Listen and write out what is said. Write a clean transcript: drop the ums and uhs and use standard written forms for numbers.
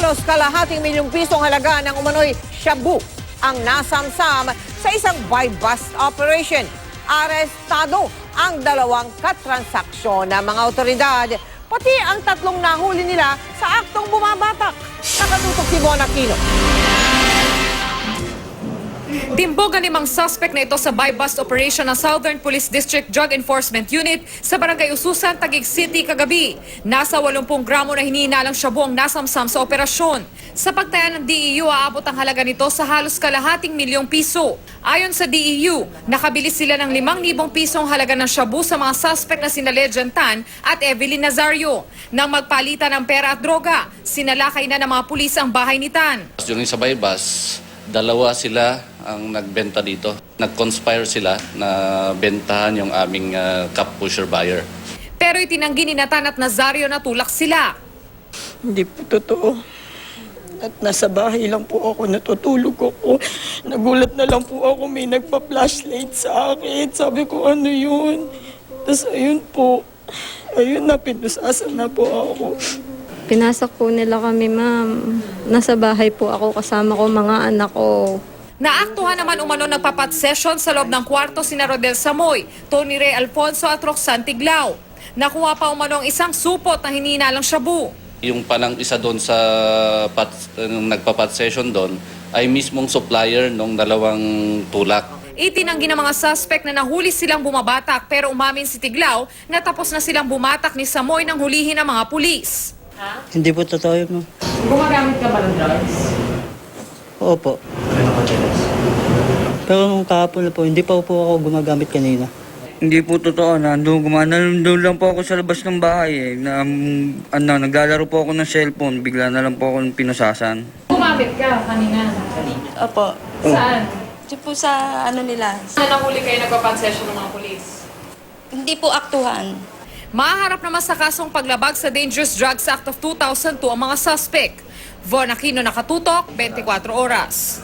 Halos kalahating milyong pisong halaga ng umano'y shabu ang nasamsam sa isang buy-bust operation. Arestado ang dalawang katransaksyon ng mga otoridad, pati ang tatlong nahuli nila sa aktong bumabatak. Nakatutok si Von Aquino. Timbog ang 5 suspect na ito sa buy-bust operation ng Southern Police District Drug Enforcement Unit sa Barangay Ususan, Taguig City kagabi. Nasa 80 gramo na hinihinalang shabu ang nasamsam sa operasyon. Sa pagtaya ng DEU, aabot ang halaga nito sa halos kalahating milyong piso. Ayon sa DEU, nakabili sila ng 5,000 pisong halaga ng shabu sa mga suspect na sina Legend Tan at Evelyn Nazario. Nang magpalitan ng pera at droga, sinalakay na ng mga pulis ang bahay ni Tan. During sa buy-bust, dalawa sila ang nagbenta dito. Nag-conspire sila na bentahan yung aming cup pusher buyer. Pero itinanggi ni Tan at Nazario na tulak sila. Hindi po totoo. At nasa bahay lang po ako, natutulog ako. Nagulat na lang po ako, may nagpa-flashlight sa akin. Sabi ko, ano yun? Tapos ayun po, ayun na, pinusasan na po ako. Pinasak po nila kami, ma'am. Nasa bahay po ako, kasama ko mga anak ko. Naaktuhan naman umano ng papat session sa loob ng kwarto sina Rodel Samoy, Tony Ray Alfonso at Roxanne Tiglao. Nakuha pa umano ang isang supot na hinihinalang shabu. Yung palang isa doon sa nung nagpa-pot session doon ay mismong supplier ng dalawang tulak. Itinanggi ng mga suspect na nahuli silang bumabatak pero umamin si Tiglao na tapos na silang bumatak ni Samoy nang hulihin ng mga pulis. Hindi po totoo yun, ma'am. Gumagamit ka ba ng drugs? Opo. Pero nung kahapon na po, hindi pa po ako gumagamit kanina. Hindi po totoo. Nandun lang po ako sa labas ng bahay. Naglalaro po ako ng cellphone. Bigla na lang po ako pinusasan. Gumamit ka kanina. Opo. Saan? Diyan po sa ano nila. Saan nahuli kayo nagpa-pot session ng mga pulis? Hindi po aktuhan. Maharap naman sa kasong paglabag sa Dangerous Drugs Act of 2002 ang mga suspect. Von Aquino, Nakatutok, 24 Oras.